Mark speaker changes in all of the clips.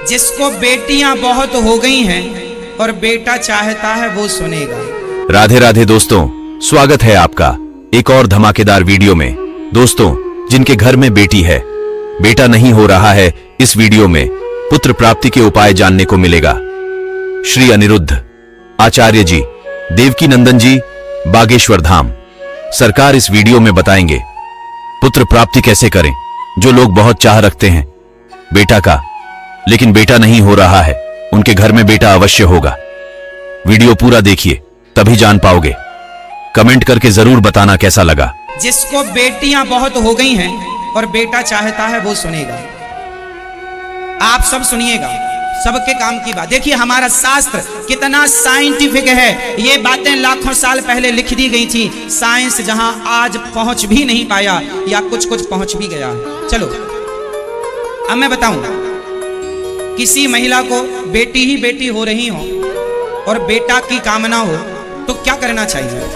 Speaker 1: जिसको बेटियां बहुत हो गई हैं और बेटा चाहता है वो सुनेगा।
Speaker 2: राधे राधे दोस्तों, स्वागत है आपका एक और धमाकेदार वीडियो में। दोस्तों, जिनके घर में बेटी है, बेटा नहीं हो रहा है, इस वीडियो में पुत्र प्राप्ति के उपाय जानने को मिलेगा। श्री अनिरुद्ध आचार्य जी, देवकी नंदन जी, बागेश्वर धाम सरकार इस वीडियो में बताएंगे पुत्र प्राप्ति कैसे करें। जो लोग बहुत चाह रखते हैं बेटा का, लेकिन बेटा नहीं हो रहा है, उनके घर में बेटा अवश्य होगा। वीडियो पूरा देखिए, तभी जान पाओगे। कमेंट करके जरूर बताना कैसा लगा।
Speaker 1: जिसको बेटियां बहुत हो गई हैं और बेटा चाहता है वो सुनेगा। आप सब सुनिएगा, सबके काम की बात। देखिए हमारा शास्त्र कितना साइंटिफिक है। ये बातें लाखों साल पहले लिख दी गई थी। साइंस जहां आज पहुंच भी नहीं पाया या कुछ कुछ पहुंच भी गया। चलो अब मैं बताऊं, किसी महिला को बेटी ही बेटी हो रही हो और बेटा की कामना हो तो क्या करना चाहिए।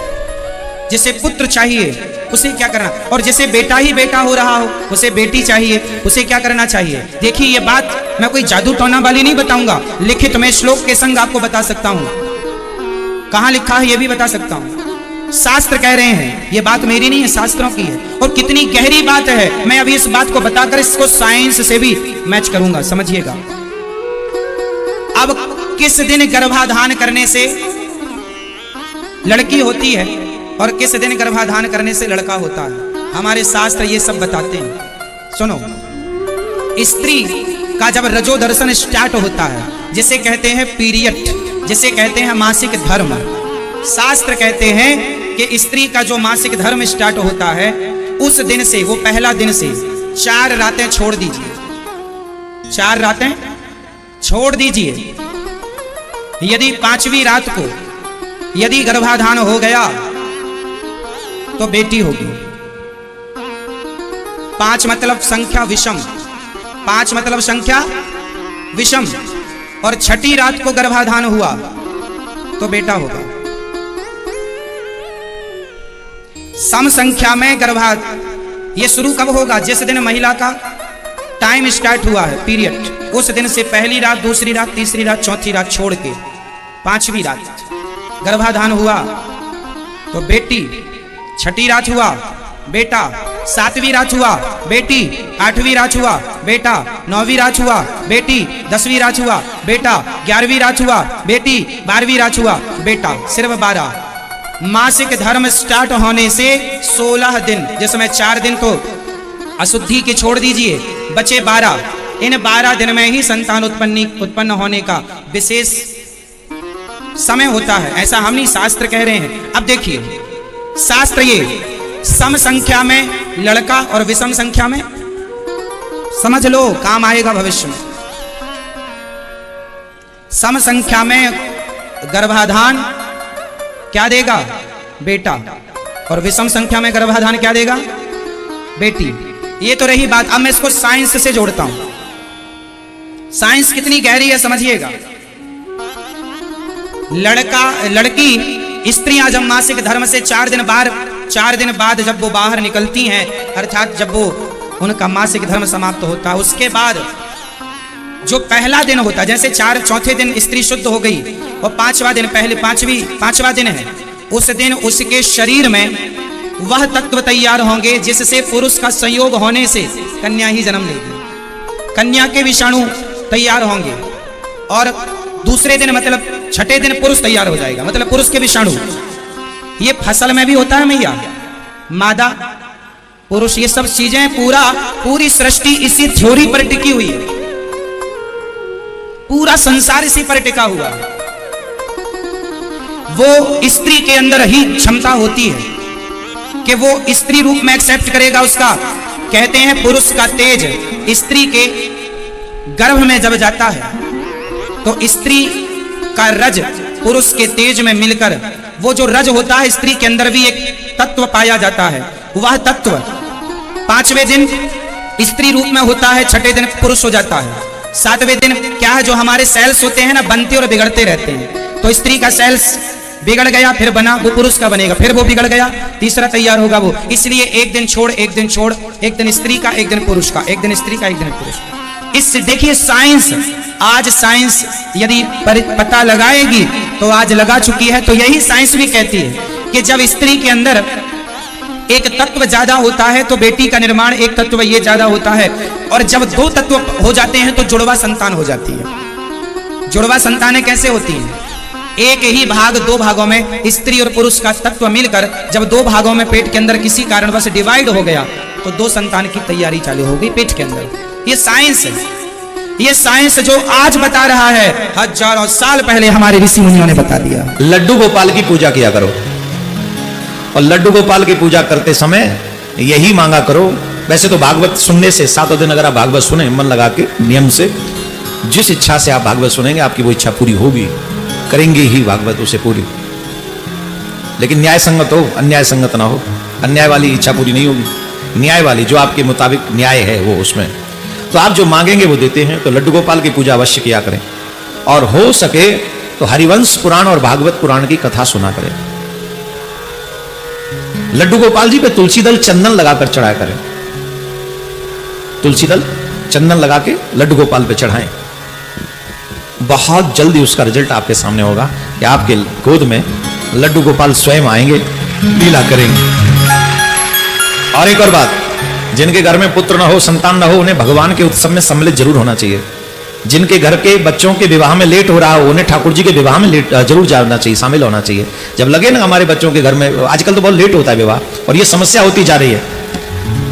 Speaker 1: जिसे पुत्र चाहिए उसे क्या करना, और जिसे बेटा ही बेटा हो रहा हो उसे बेटी चाहिए, उसे क्या करना चाहिए। देखिए ये बात मैं कोई जादू टोना वाली नहीं बताऊंगा, लिखित में श्लोक के संग आपको बता सकता हूं। कहां लिखा है ये भी बता सकता हूं। शास्त्र कह रहे हैं, ये बात मेरी नहीं है, शास्त्रों की है। और कितनी गहरी बात है, मैं अभी इस बात को बताकर इसको साइंस से भी मैच करूंगा, समझिएगा। अब किस दिन गर्भाधान करने से लड़की होती है और किस दिन गर्भाधान करने से लड़का होता है, हमारे शास्त्र ये सब बताते हैं। सुनो, स्त्री का जब रजो दर्शन स्टार्ट होता है, जिसे कहते हैं पीरियड, जिसे कहते हैं मासिक धर्म, शास्त्र कहते हैं कि स्त्री का जो मासिक धर्म स्टार्ट होता है उस दिन से, वो पहला दिन से 4 रातें छोड़ दीजिए। 4 रातें छोड़ दीजिए। यदि 5वीं रात को यदि गर्भाधान हो गया तो बेटी होगी। 5 मतलब संख्या विषम, 5 मतलब संख्या विषम, और 6ठी रात को गर्भाधान हुआ तो बेटा होगा। सम संख्या में गर्भाधान ये शुरू कब होगा, जिस दिन महिला का टाइम स्टार्ट हुआ है, पीरियड, उस दिन से पहली रात, दूसरी रात, तीसरी रात, चौथी रात छोड़ के 5वीं रात गर्भाधान हुआ तो बेटी। 6ठी रात हुआ बेटा, 7वीं रात हुआ बेटी, 8वीं रात हुआ बेटा, 9वीं रात हुआ बेटी, 10वीं रात हुआ बेटा, 11वीं रात हुआ बेटी, 12वीं रात हुआ बेटा, सिर्फ 12। मासिक धर्म स्टार्ट होने से 16 दिन, जिसमें 4 दिन तो अशुद्धि के छोड़ दीजिए, बचे 12। इन 12 दिन में ही संतान उत्पन्न होने का विशेष समय होता है। ऐसा हम नहीं, शास्त्र कह रहे हैं। अब देखिए शास्त्र ये सम संख्या में लड़का और विषम संख्या में, समझ लो काम आएगा भविष्य में। सम संख्या में गर्भाधान क्या देगा, बेटा, और विषम संख्या में गर्भाधान क्या देगा, बेटी। ये तो रही बात। अब मैं इसको साइंस से जोड़ता हूं। साइंस कितनी गहरी है समझिएगा। लड़की स्त्रियां जब मासिक धर्म से 4 दिन बाद जब वो बाहर निकलती हैं, अर्थात जब वो उनका मासिक धर्म समाप्त होता है, उसके बाद जो पहला दिन होता है, जैसे 4 दिन स्त्री शुद्ध हो गई और 5वां दिन, पहले 5वां दिन है, उस दिन उसके शरीर में वह तत्व तैयार होंगे जिससे पुरुष का संयोग होने से कन्या ही जन्म लेगी। कन्या के विषाणु तैयार होंगे और दूसरे दिन मतलब 6ठे दिन पुरुष तैयार हो जाएगा, मतलब पुरुष के विषाणु। ये फसल में भी होता है मैया, मादा पुरुष, ये सब चीजें पूरी सृष्टि इसी थ्योरी पर टिकी हुई है। पूरा संसार इसी पर टिका हुआ है। वो स्त्री के अंदर ही क्षमता होती है कि वो स्त्री रूप में एक्सेप्ट करेगा उसका। कहते हैं पुरुष का तेज स्त्री के गर्भ में जब जाता है तो स्त्री का रज पुरुष के तेज में मिलकर वो जो रज होता है, स्त्री के अंदर भी एक तत्व पाया जाता है। वह तत्व 5वें दिन स्त्री रूप में होता है, 6ठे दिन पुरुष हो जाता है। 7वें दिन क्या है, जो हमारे सेल्स होते हैं ना, बनते और बिगड़ते रहते हैं। तो स्त्री का सेल्स बिगड़ गया, फिर बना, वो पुरुष का बनेगा, फिर वो बिगड़ गया, तीसरा तैयार होगा वो। इसलिए एक दिन छोड़ एक दिन छोड़, एक दिन स्त्री का एक दिन पुरुष का, एक दिन स्त्री का एक दिन पुरुष का। इस देखिए साइंस, आज साइंस यदि पता लगाएगी तो आज लगा चुकी है, तो यही साइंस भी कहती है कि जब स्त्री के अंदर एक तत्व ज्यादा होता है तो बेटी का निर्माण एक तत्व ये ज्यादा होता है, और जब दो तत्व हो जाते हैं तो जुड़वा संतान हो जाती है। जुड़वा संतानें कैसे होती हैं? एक ही भाग दो भागों में, स्त्री और पुरुष का तत्व मिलकर जब दो भागों में पेट के अंदर किसी कारणवश डिवाइड हो गया तो दो संतान की तैयारी चालू हो गई पेट के अंदर। ये साइंस है, ये साइंस जो आज बता रहा है, हजारों साल पहले हमारे ऋषि मुनियों ने बता दिया।
Speaker 3: लड्डू गोपाल की पूजा किया करो, और लड्डू गोपाल की पूजा करते समय यही मांगा करो। वैसे तो भागवत सुनने से 7 दिन अगर आप भागवत सुने मन लगा के नियम से, जिस इच्छा से आप भागवत सुनेंगे आपकी वो इच्छा पूरी होगी, करेंगे ही भागवत उसे पूरी। लेकिन न्याय संगत हो, अन्याय संगत ना हो। अन्याय वाली इच्छा पूरी नहीं होगी, न्याय वाली जो आपके मुताबिक न्याय है वो उसमें, तो आप जो मांगेंगे वो देते हैं। तो लड्डू गोपाल की पूजा अवश्य किया करें, और हो सके तो हरिवंश पुराण और भागवत पुराण की कथा सुना करें। लड्डू गोपाल जी पे तुलसी दल चंदन लगाकर चढ़ाया करें, तुलसी दल चंदन लगा के लड्डू गोपाल पे चढ़ाएं। बहुत जल्दी उसका रिजल्ट आपके सामने होगा कि आपके गोद में लड्डू गोपाल स्वयं आएंगे, लीला करेंगे। और एक और बात, जिनके घर में पुत्र न हो, संतान न हो, उन्हें भगवान के उत्सव में सम्मिलित जरूर होना चाहिए। जिनके घर के बच्चों के विवाह में लेट हो रहा हो, उन्हें ठाकुर जी के विवाह में लेट जरूर जाना चाहिए, शामिल होना चाहिए। जब लगे ना हमारे बच्चों के घर में, आजकल तो बहुत लेट होता है विवाह, और ये समस्या होती जा रही है।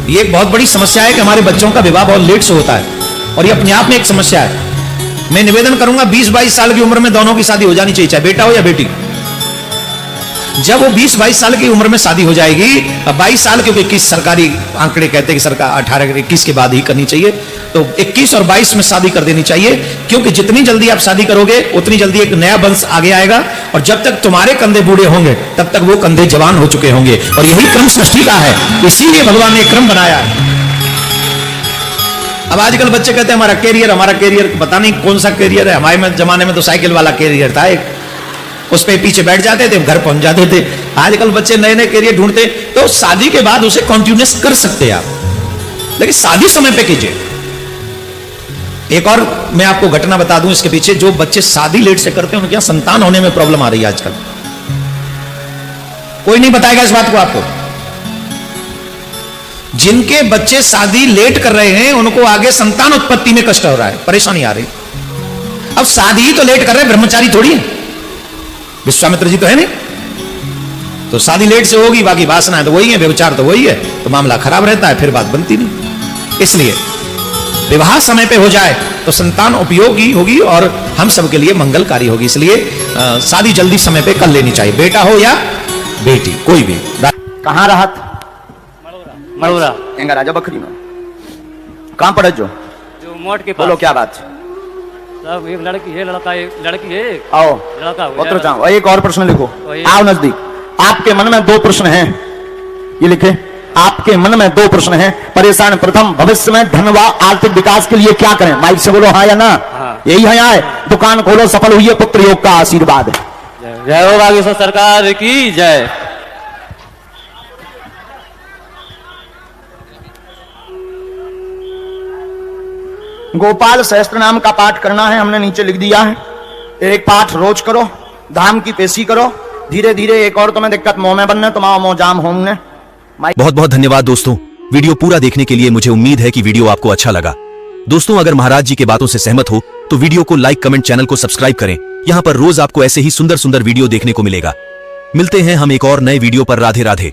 Speaker 3: ये एक बहुत बड़ी समस्या है कि हमारे बच्चों का विवाह बहुत लेट से होता है, और ये अपने आप में एक समस्या है। मैं निवेदन करूंगा 20-22 साल की उम्र में दोनों की शादी हो जानी चाहिए, चाहे बेटा हो या बेटी। जब वो 20-22 साल की उम्र में शादी हो जाएगी, 22 साल, क्योंकि 21 सरकारी आंकड़े कहते हैं कि सरकार 18-21 के बाद ही करनी चाहिए, तो 21 और 22 में शादी कर देनी चाहिए। क्योंकि जितनी जल्दी आप शादी करोगे उतनी जल्दी एक नया वंश आगे आएगा, और जब तक तुम्हारे कंधे बूढ़े होंगे तब तक वो कंधे जवान हो चुके होंगे। और यही क्रम सृष्टि का है, इसीलिए भगवान ने क्रम बनाया है। अब आजकल बच्चे कहते हैं हमारा कैरियर, पता नहीं कौन सा कैरियर है। हमारे जमाने में तो साइकिल वाला कैरियर था एक, उस पे पीछे बैठ जाते थे, घर पहुंच जाते थे। आजकल बच्चे नए नए कैरियर ढूंढते, तो शादी के बाद उसे कंटिन्यूस कर सकते हैं आप, लेकिन शादी समय पे कीजिए। एक और मैं आपको घटना बता दूं इसके पीछे, जो बच्चे शादी लेट से करते हैं उनके यहां संतान होने में प्रॉब्लम आ रही है आजकल। कोई नहीं बताएगा इस बात को आपको। जिनके बच्चे शादी लेट कर रहे हैं उनको आगे संतान उत्पत्ति में कष्ट हो रहा है, परेशानी आ रही। अब शादी ही तो लेट कर रहे हैं, ब्रह्मचारी थोड़ी है, विश्वामित्र जी तो है नहीं। तो शादी लेट से होगी, बाकी वासना तो वही है, व्यभिचार तो वही है, तो मामला खराब रहता है, फिर बात बनती नहीं। इसलिए विवाह समय पे हो जाए तो संतान उपयोगी होगी और हम सबके लिए मंगलकारी होगी। इसलिए शादी जल्दी समय पे कर लेनी चाहिए, बेटा हो या बेटी, कोई भी।
Speaker 4: कहाँ रहत?
Speaker 5: मड़ोरा
Speaker 4: एंगा राजा बकरी में। कहाँ पढ़त जो
Speaker 5: मोट के
Speaker 4: बोलो
Speaker 5: पास
Speaker 4: क्या बात?
Speaker 5: सब एक लड़की है, लड़की है,
Speaker 4: आओ
Speaker 5: लड़का हो
Speaker 4: उतर
Speaker 5: जाएगा।
Speaker 4: जाओ। एक और प्रश्न लिखो,
Speaker 5: वही।
Speaker 4: आओ नजदीक। आपके मन में 2 प्रश्न हैं, ये लिखे। आपके मन में 2 प्रश्न हैं, परेशान। प्रथम, भविष्य में धन व आर्थिक विकास के लिए क्या करें? माइक से बोलो हाँ या ना।
Speaker 5: हाँ।
Speaker 4: यही है आए, दुकान खोलो, सफल हुई है, पुत्र योग का आशीर्वाद।
Speaker 5: जय हो बागेश्वर सरकार की जय।
Speaker 4: गोपाल सहस्त्र नाम का पाठ करना है, हमने नीचे लिख दिया है। एक पाठ रोज करो, धाम की पेशी करो, धीरे धीरे। एक और तुम्हें दिक्कत मुंह में बनने, तुम आओ जाम होंगे।
Speaker 2: बहुत बहुत धन्यवाद दोस्तों, वीडियो पूरा देखने के लिए। मुझे उम्मीद है कि वीडियो आपको अच्छा लगा। दोस्तों, अगर महाराज जी के बातों से सहमत हो तो वीडियो को लाइक, कमेंट, चैनल को सब्सक्राइब करें। यहाँ पर रोज आपको ऐसे ही सुंदर सुंदर वीडियो देखने को मिलेगा। मिलते हैं हम एक और नए वीडियो पर। राधे राधे।